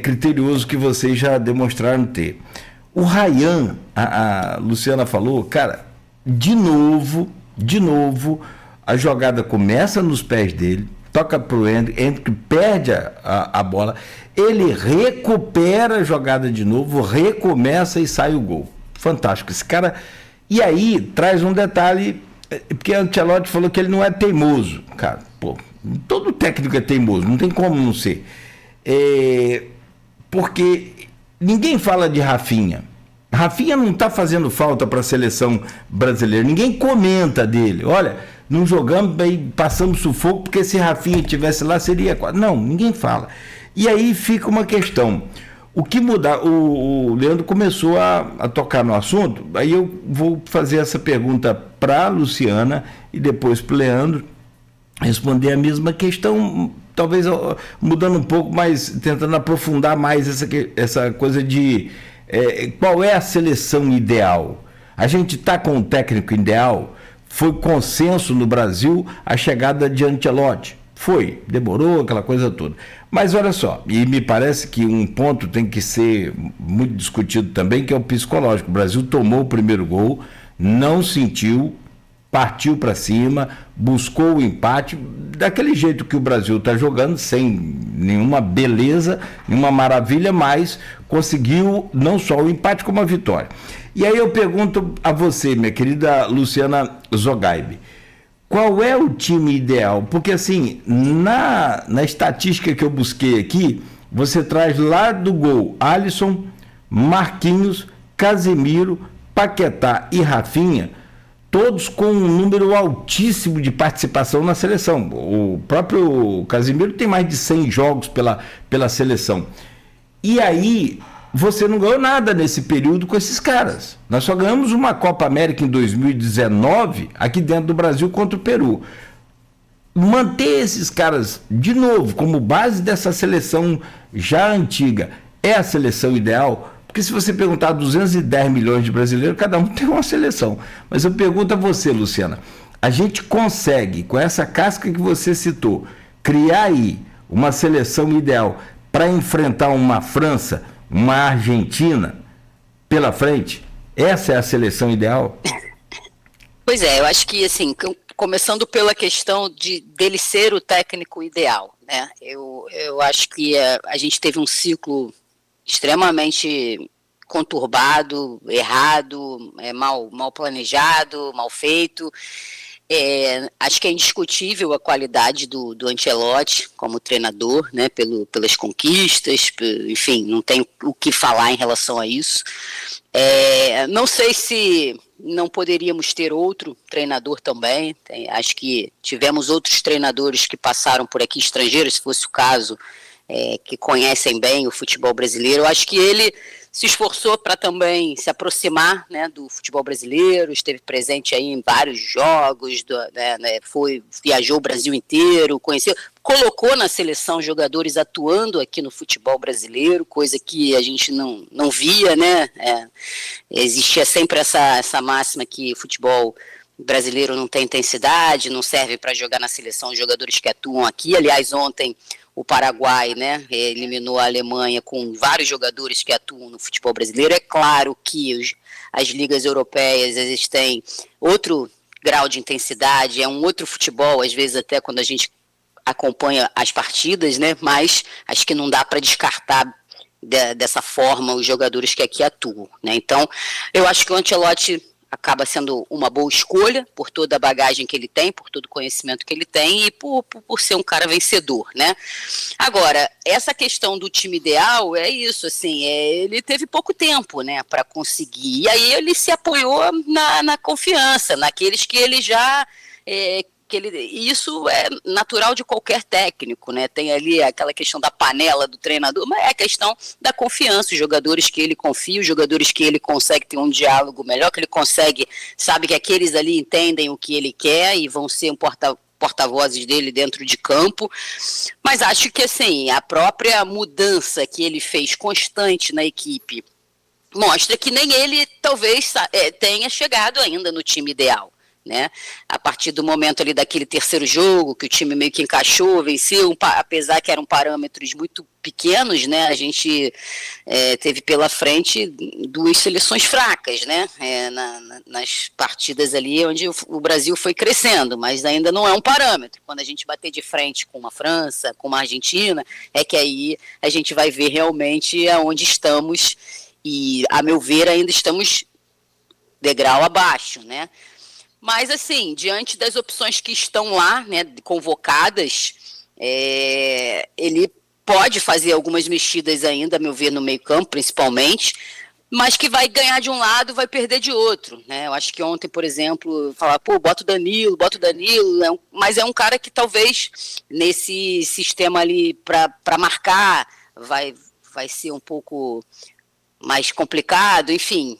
B: criterioso que vocês já demonstraram ter. O Ryan, a Luciana falou, cara, de novo, a jogada começa nos pés dele, toca pro Endrick, que perde a bola, ele recupera a jogada de novo, recomeça e sai o gol. Fantástico esse cara. E aí traz um detalhe, porque o Ancelotti falou que ele não é teimoso. Cara, todo técnico é teimoso, não tem como não ser. Porque ninguém fala de Rafinha. Rafinha não está fazendo falta para a seleção brasileira, ninguém comenta dele. Olha, não jogamos, aí passamos sufoco, porque se Rafinha estivesse lá seria... Não, ninguém fala. E aí fica uma questão. O que mudar? O Leandro começou a tocar no assunto, aí eu vou fazer essa pergunta para a Luciana e depois para o Leandro responder a mesma questão, talvez mudando um pouco, mas tentando aprofundar mais essa coisa de qual é a seleção ideal. A gente está com o técnico ideal? Foi consenso no Brasil a chegada de Ancelotti? Foi, demorou, aquela coisa toda. Mas olha só, e me parece que um ponto tem que ser muito discutido também, que é o psicológico. O Brasil tomou o primeiro gol, não sentiu, partiu para cima, buscou o empate, daquele jeito que o Brasil está jogando, sem nenhuma beleza, nenhuma maravilha, mas conseguiu não só o empate como a vitória. E aí eu pergunto a você, minha querida Luciana Zogaibe, qual é o time ideal? Porque assim, na estatística que eu busquei aqui, você traz lá do gol Alisson, Marquinhos, Casemiro, Paquetá e Rafinha, todos com um número altíssimo de participação na seleção. O próprio Casemiro tem mais de 100 jogos pela seleção. E aí, você não ganhou nada nesse período com esses caras. Nós só ganhamos uma Copa América em 2019, aqui dentro do Brasil, contra o Peru. Manter esses caras, de novo, como base dessa seleção já antiga, é a seleção ideal? Porque se você perguntar a 210 milhões de brasileiros, cada um tem uma seleção. Mas eu pergunto a você, Luciana, a gente consegue, com essa casca que você citou, criar aí uma seleção ideal para enfrentar uma França, uma Argentina pela frente? Essa é a seleção ideal?
A: Pois é, eu acho que assim, começando pela questão dele ser o técnico ideal, né? Eu acho que a gente teve um ciclo extremamente conturbado, errado, mal planejado, mal feito. Acho que é indiscutível a qualidade do Ancelotti como treinador, né, pelas conquistas, enfim, não tem o que falar em relação a isso. Não sei se não poderíamos ter outro treinador também. Acho que tivemos outros treinadores que passaram por aqui, estrangeiros, se fosse o caso, que conhecem bem o futebol brasileiro. Eu acho que ele se esforçou para também se aproximar, né, do futebol brasileiro, esteve presente aí em vários jogos, viajou o Brasil inteiro, conheceu, colocou na seleção jogadores atuando aqui no futebol brasileiro, coisa que a gente não via, né? Existia sempre essa máxima que o futebol brasileiro não tem intensidade, não serve para jogar na seleção os jogadores que atuam aqui. Aliás, ontem o Paraguai, né, eliminou a Alemanha com vários jogadores que atuam no futebol brasileiro. É claro que as ligas europeias existem outro grau de intensidade, é um outro futebol, às vezes até quando a gente acompanha as partidas, né, mas acho que não dá para descartar dessa forma os jogadores que aqui atuam, né? Então, eu acho que o Ancelotti acaba sendo uma boa escolha por toda a bagagem que ele tem, por todo o conhecimento que ele tem e por ser um cara vencedor, né? Agora, essa questão do time ideal é isso, assim, ele teve pouco tempo, né, para conseguir, e aí ele se apoiou na confiança, naqueles que ele já... isso é natural de qualquer técnico, né? Tem ali aquela questão da panela do treinador, mas é a questão da confiança, os jogadores que ele confia, os jogadores que ele consegue ter um diálogo melhor, que ele sabe que aqueles ali entendem o que ele quer e vão ser um porta-vozes dele dentro de campo. Mas acho que, assim, a própria mudança que ele fez constante na equipe mostra que nem ele talvez tenha chegado ainda no time ideal, né? A partir do momento ali daquele terceiro jogo, que o time meio que encaixou, venceu, apesar que eram parâmetros muito pequenos, né? A gente teve pela frente duas seleções fracas, né? Nas partidas ali onde o Brasil foi crescendo, mas ainda não é um parâmetro. Quando a gente bater de frente com uma França, com uma Argentina, é que aí a gente vai ver realmente aonde estamos e, a meu ver, ainda estamos degrau abaixo, né? Mas, assim, diante das opções que estão lá, né, convocadas, ele pode fazer algumas mexidas ainda, a meu ver, no meio-campo, principalmente, mas que vai ganhar de um lado, vai perder de outro, né? Eu acho que ontem, por exemplo, falar, bota o Danilo, mas é um cara que talvez nesse sistema ali para marcar vai ser um pouco mais complicado, enfim.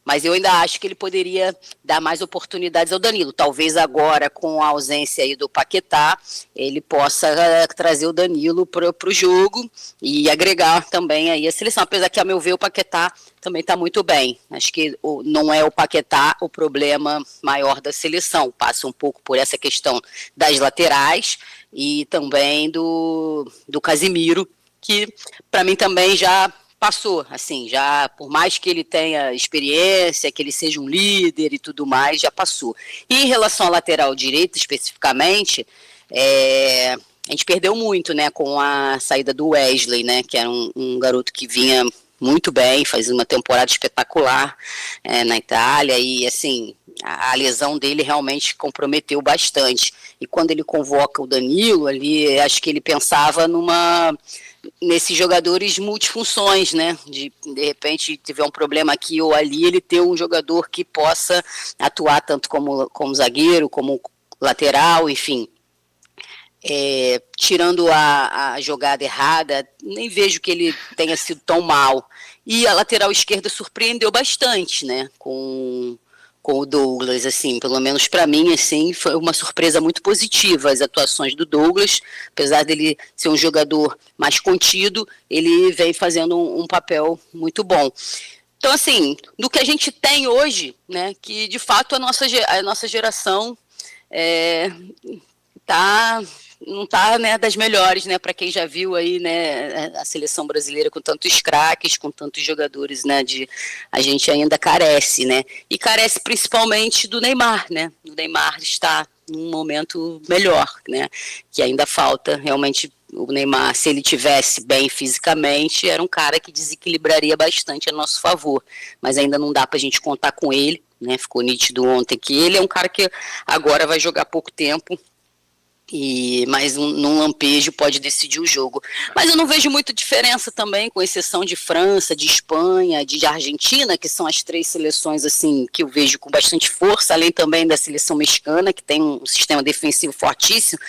A: Mas eu ainda acho que ele poderia dar mais oportunidades ao Danilo. Talvez agora, com a ausência aí do Paquetá, ele possa trazer o Danilo para o jogo e agregar também aí a seleção. Apesar que, a meu ver, o Paquetá também está muito bem. Acho que não é o Paquetá o problema maior da seleção. Passa um pouco por essa questão das laterais e também do Casimiro, que para mim também já passou, assim, já por mais que ele tenha experiência, que ele seja um líder e tudo mais, já passou. E em relação à lateral direita, especificamente, a gente perdeu muito, né, com a saída do Wesley, né, que era um garoto que vinha muito bem, fazia uma temporada espetacular na Itália e, assim, a lesão dele realmente comprometeu bastante. E quando ele convoca o Danilo ali, acho que ele pensava nesses jogadores multifunções, né? De repente tiver um problema aqui ou ali, ele ter um jogador que possa atuar tanto como zagueiro, como lateral, enfim. Tirando a jogada errada, nem vejo que ele tenha sido tão mal. E a lateral esquerda surpreendeu bastante, né? Com o Douglas, assim, pelo menos para mim, assim, foi uma surpresa muito positiva as atuações do Douglas, apesar dele ser um jogador mais contido, ele vem fazendo um papel muito bom. Então, assim, do que a gente tem hoje, né, que de fato a nossa geração não tá, né, das melhores, né, para quem já viu aí, né, a seleção brasileira com tantos craques, com tantos jogadores, né, a gente ainda carece, né, e carece principalmente do Neymar, né, o Neymar está num momento melhor, né, que ainda falta realmente. O Neymar, se ele tivesse bem fisicamente, era um cara que desequilibraria bastante a nosso favor, mas ainda não dá para a gente contar com ele, né? Ficou nítido ontem que ele é um cara que agora vai jogar pouco tempo, mas num lampejo pode decidir o jogo. Mas eu não vejo muita diferença também, com exceção de França, de Espanha, de Argentina, que são as 3 seleções assim que eu vejo com bastante força, além também da seleção mexicana, que tem um sistema defensivo fortíssimo.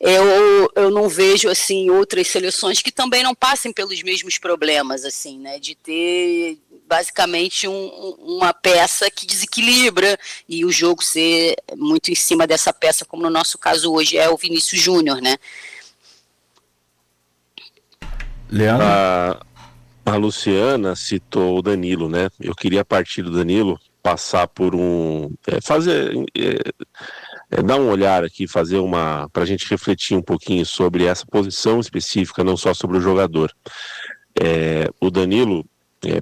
A: Eu não vejo assim outras seleções que também não passem pelos mesmos problemas, assim, né, de ter basicamente uma peça que desequilibra e o jogo ser muito em cima dessa peça, como no nosso caso hoje é o Vinícius Júnior, né?
B: Leandro?
C: A Luciana citou o Danilo, né? Eu queria, a partir do Danilo, passar por dar um olhar aqui, para a gente refletir um pouquinho sobre essa posição específica, não só sobre o jogador. O Danilo,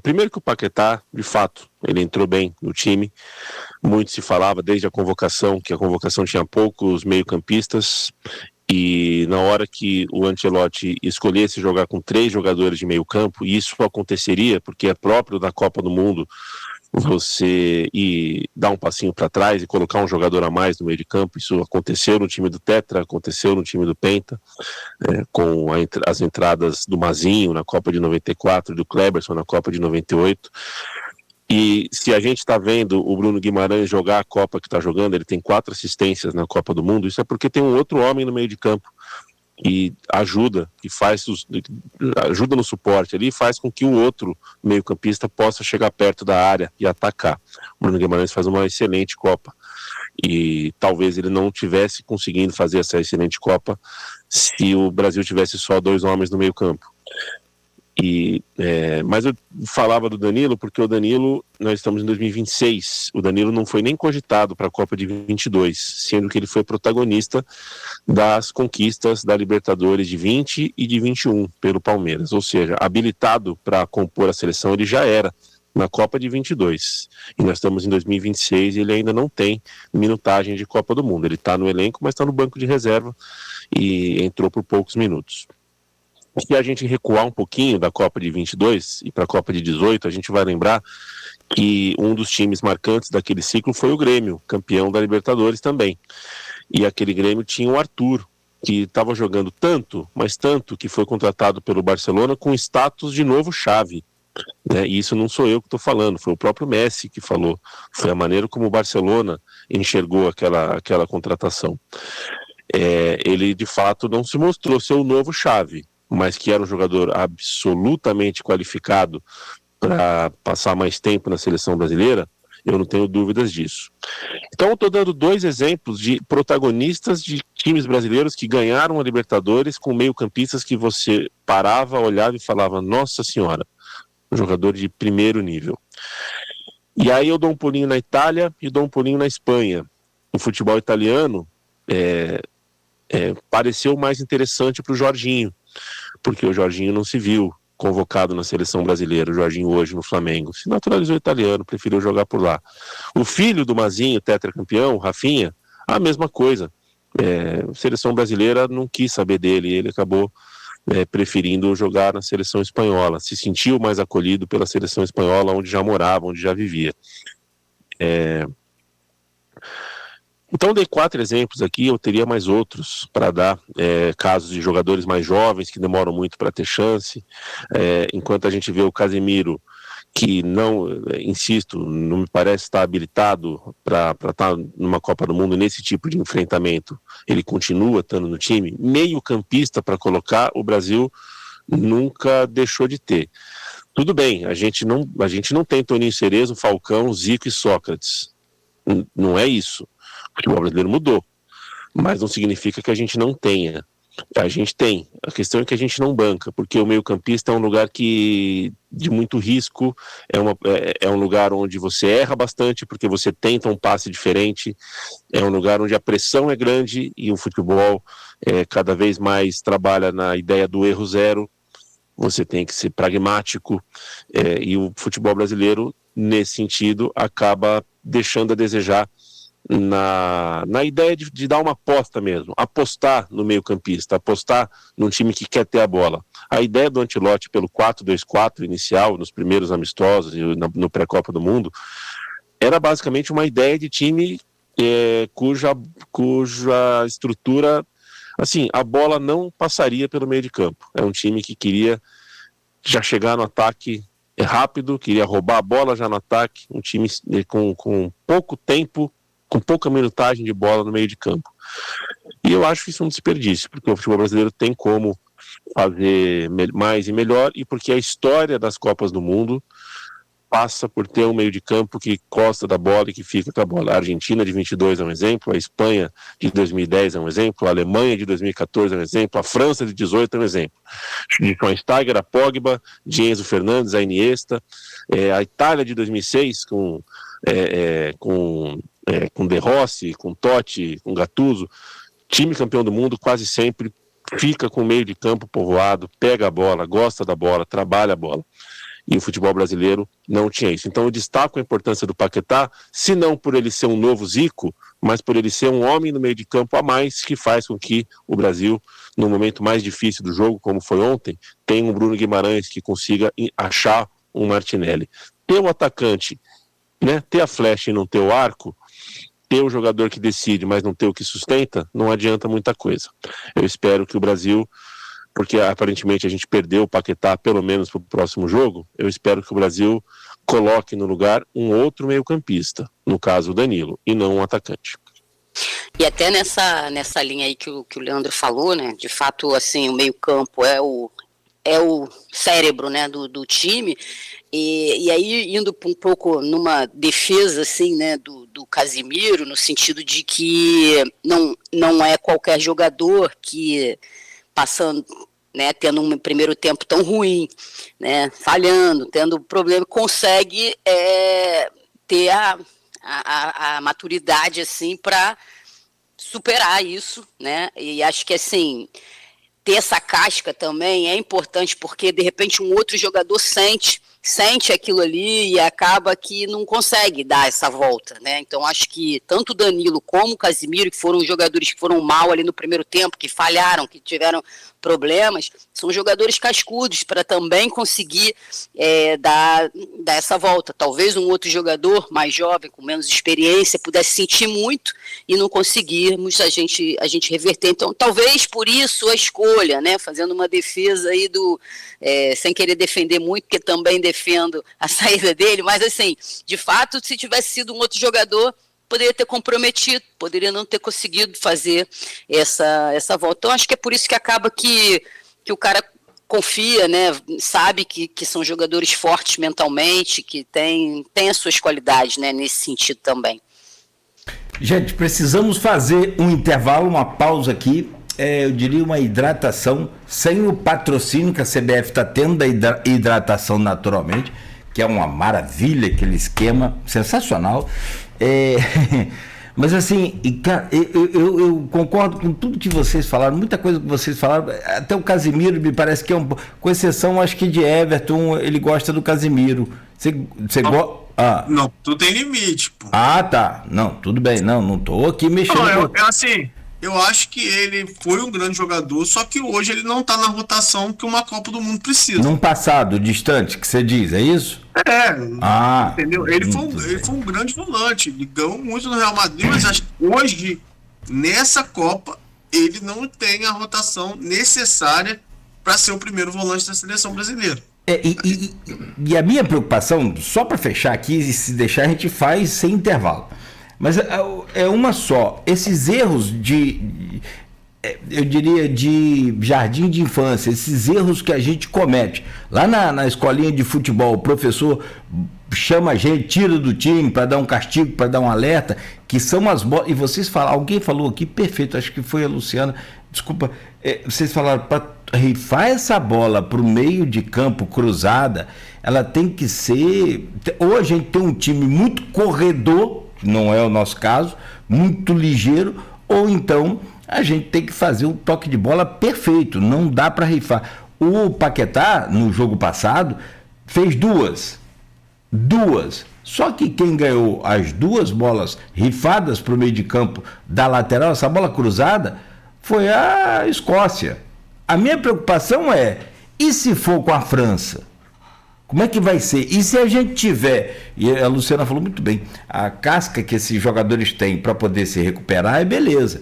C: primeiro que o Paquetá, de fato, ele entrou bem no time. Muito se falava desde a convocação, que a convocação tinha poucos meio-campistas, e na hora que o Ancelotti escolhesse jogar com 3 jogadores de meio-campo, e isso aconteceria porque é próprio da Copa do Mundo você dar um passinho para trás e colocar um jogador a mais no meio de campo. Isso aconteceu no time do Tetra, aconteceu no time do Penta, com as entradas do Mazinho na Copa de 94, do Kleberson na Copa de 98. E se a gente está vendo o Bruno Guimarães jogar a Copa que está jogando, ele tem 4 assistências na Copa do Mundo, isso é porque tem um outro homem no meio de campo e ajuda no suporte ali, e faz com que o outro meio-campista possa chegar perto da área e atacar. O Bruno Guimarães faz uma excelente Copa e talvez ele não tivesse conseguindo fazer essa excelente Copa se o Brasil tivesse só 2 homens no meio-campo. Mas eu falava do Danilo porque o Danilo, nós estamos em 2026, o Danilo não foi nem cogitado para a Copa de 22, sendo que ele foi protagonista das conquistas da Libertadores de 20 e de 21 pelo Palmeiras, ou seja, habilitado para compor a seleção ele já era na Copa de 22, e nós estamos em 2026 e ele ainda não tem minutagem de Copa do Mundo. Ele está no elenco, mas está no banco de reserva e entrou por poucos minutos. Se a gente recuar um pouquinho da Copa de 22 e para a Copa de 18, a gente vai lembrar que um dos times marcantes daquele ciclo foi o Grêmio, campeão da Libertadores também. E aquele Grêmio tinha o Arthur, que estava jogando tanto, mas tanto, que foi contratado pelo Barcelona com status de novo chave. Né? E isso não sou eu que estou falando, foi o próprio Messi que falou. Foi a maneira como o Barcelona enxergou aquela contratação. Ele, de fato, não se mostrou ser o novo chave, mas que era um jogador absolutamente qualificado para passar mais tempo na seleção brasileira, eu não tenho dúvidas disso. Então eu estou dando 2 exemplos de protagonistas de times brasileiros que ganharam a Libertadores com meio-campistas que você parava, olhava e falava, nossa senhora, um jogador de primeiro nível. E aí eu dou um pulinho na Itália e dou um pulinho na Espanha. O futebol italiano pareceu mais interessante para o Jorginho, porque o Jorginho não se viu convocado na seleção brasileira. O Jorginho hoje no Flamengo se naturalizou italiano, preferiu jogar por lá. O filho do Mazinho, tetracampeão, o Rafinha, a mesma coisa. A seleção brasileira não quis saber dele, ele acabou preferindo jogar na seleção espanhola, se sentiu mais acolhido pela seleção espanhola, onde já morava, onde já vivia. Então dei 4 exemplos aqui, eu teria mais outros para dar, casos de jogadores mais jovens que demoram muito para ter chance, enquanto a gente vê o Casemiro, que não, insisto, não me parece estar habilitado para estar numa Copa do Mundo nesse tipo de enfrentamento, ele continua estando no time, meio campista para colocar, o Brasil nunca deixou de ter. Tudo bem, a gente não tem Toninho Cerezo, Falcão, Zico e Sócrates, não é isso. O futebol brasileiro mudou, mas não significa que a gente não tenha. A gente tem. A questão é que a gente não banca, porque o meio-campista é um lugar de muito risco, é um lugar onde você erra bastante, porque você tenta um passe diferente, é um lugar onde a pressão é grande e o futebol cada vez mais trabalha na ideia do erro zero. Você tem que ser pragmático, e o futebol brasileiro, nesse sentido, acaba deixando a desejar na ideia de dar uma aposta mesmo, apostar no meio-campista, apostar num time que quer ter a bola. A ideia do Ancelotti pelo 4-2-4 inicial, nos primeiros amistosos e no pré-Copa do Mundo, era basicamente uma ideia de time cuja estrutura, assim, a bola não passaria pelo meio de campo. É um time que queria já chegar no ataque rápido, queria roubar a bola já no ataque, um time com pouco tempo, com pouca minutagem de bola no meio de campo. E eu acho isso um desperdício, porque o futebol brasileiro tem como fazer mais e melhor, e porque a história das Copas do Mundo passa por ter um meio de campo que gosta da bola e que fica com a bola. A Argentina de 22 é um exemplo, a Espanha de 2010 é um exemplo, a Alemanha de 2014 é um exemplo, a França de 18 é um exemplo. De Schweinsteiger, a Pogba, de Enzo Fernandes, a Iniesta, a Itália de 2006 com De Rossi, com Totti, com Gattuso, time campeão do mundo quase sempre fica com o meio de campo povoado, pega a bola, gosta da bola, trabalha a bola. E o futebol brasileiro não tinha isso. Então eu destaco a importância do Paquetá, se não por ele ser um novo Zico, mas por ele ser um homem no meio de campo a mais, que faz com que o Brasil, no momento mais difícil do jogo, como foi ontem, tenha um Bruno Guimarães que consiga achar um Martinelli. Ter o atacante, né, ter a flecha e não ter o arco, ter o jogador que decide, mas não ter o que sustenta, não adianta muita coisa. Eu espero que o Brasil, porque aparentemente a gente perdeu o Paquetá pelo menos para o próximo jogo, eu espero que o Brasil coloque no lugar um outro meio-campista, no caso o Danilo, e não um atacante.
A: E até nessa linha aí que o Leandro falou, né, de fato, assim, o meio-campo é o cérebro, né, do time, e aí indo um pouco numa defesa, assim, né, do Casimiro, no sentido de que não é qualquer jogador que passando, né, tendo um primeiro tempo tão ruim, né, falhando, tendo problema, consegue ter a maturidade, assim, para superar isso, né, e acho que, assim, ter essa casca também é importante, porque de repente um outro jogador sente aquilo ali e acaba que não consegue dar essa volta, né? Então acho que tanto o Danilo como o Casimiro, que foram jogadores que foram mal ali no primeiro tempo, que falharam, que tiveram problemas, são jogadores cascudos para também conseguir dar essa volta. Talvez um outro jogador mais jovem, com menos experiência, pudesse sentir muito e não conseguirmos a gente reverter. Então talvez por isso a escolha, né? Fazendo uma defesa aí sem querer defender muito, porque também defendo a saída dele, mas assim, de fato, se tivesse sido um outro jogador, poderia ter comprometido, poderia não ter conseguido fazer essa volta. Então acho que é por isso que acaba que o cara confia, né, sabe que são jogadores fortes mentalmente, que tem as suas qualidades, né, nesse sentido também.
B: Gente, precisamos fazer um intervalo, uma pausa aqui, eu diria uma hidratação, sem o patrocínio que a CBF está tendo da hidratação naturalmente, que é uma maravilha, aquele esquema sensacional. Mas assim, cara, eu concordo com tudo que vocês falaram, muita coisa que vocês falaram, até o Casimiro me parece que com exceção, acho que de Everton, ele gosta do Casimiro. Você gosta?
D: Não, tu tem limite, pô.
B: Ah, tá. Não, tudo bem. Não tô aqui mexendo.
D: Assim, eu acho que ele foi um grande jogador, só que hoje ele não tá na rotação que uma Copa do Mundo precisa.
B: Num passado distante, que você diz, é isso?
D: Entendeu? Ele foi um grande volante, ele ganhou muito no Real Madrid, mas acho que hoje, nessa Copa, ele não tem a rotação necessária para ser o primeiro volante da seleção brasileira.
B: E a minha preocupação, só para fechar aqui, e se deixar a gente faz sem intervalo, mas é uma só, esses erros eu diria de jardim de infância, esses erros que a gente comete, lá na escolinha de futebol, o professor chama a gente, tira do time para dar um castigo, para dar um alerta, que são as bolas. E vocês falaram, alguém falou aqui, perfeito, acho que foi a Luciana, desculpa, vocês falaram, para rifar essa bola para o meio de campo cruzada, ela tem que ser, ou a gente tem um time muito corredor, que não é o nosso caso, muito ligeiro, ou então a gente tem que fazer um toque de bola perfeito, não dá para rifar. O Paquetá, no jogo passado, fez duas, só que quem ganhou as duas bolas rifadas para o meio de campo da lateral, essa bola cruzada, foi a Escócia. A minha preocupação é, e se for com a França? Como é que vai ser? E se a gente tiver, e a Luciana falou muito bem, a casca que esses jogadores têm para poder se recuperar é beleza.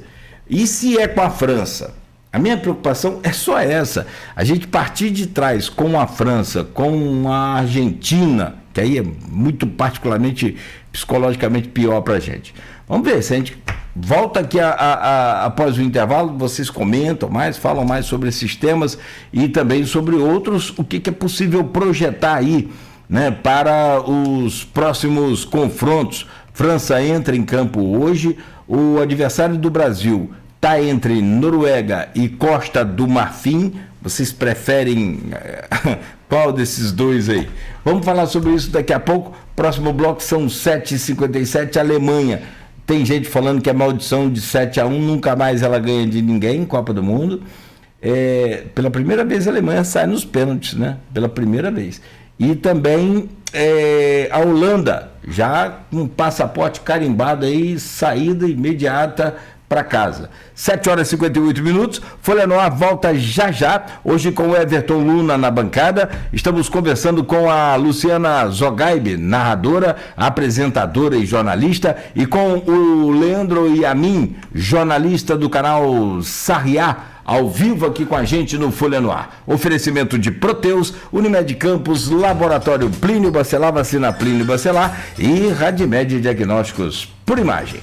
B: E se é com a França? A minha preocupação é só essa. A gente partir de trás com a França, com a Argentina, que aí é muito particularmente, psicologicamente pior para a gente. Vamos ver se a gente volta aqui após o intervalo, vocês comentam mais, falam mais sobre esses temas e também sobre outros, o que é possível projetar aí, né, para os próximos confrontos. França entra em campo hoje, o adversário do Brasil está entre Noruega e Costa do Marfim. Vocês preferem qual desses dois aí? Vamos falar sobre isso daqui a pouco. Próximo bloco são 7h57, Alemanha. Tem gente falando que é maldição de 7-1, nunca mais ela ganha de ninguém em Copa do Mundo. Pela primeira vez a Alemanha sai nos pênaltis, né? Pela primeira vez. E também a Holanda, já com passaporte carimbado aí, saída imediata para casa. 7h58, Folha no Ar volta já, hoje com o Everton Luna na bancada. Estamos conversando com a Luciana Zogaib, narradora, apresentadora e jornalista, e com o Leandro Yamin, jornalista do canal Sarriá, ao vivo aqui com a gente no Folha no Ar. Oferecimento de Proteus, Unimed Campos, Laboratório Plínio Bacelar, Vacina Plínio Bacelar e Radimed Diagnósticos por Imagem.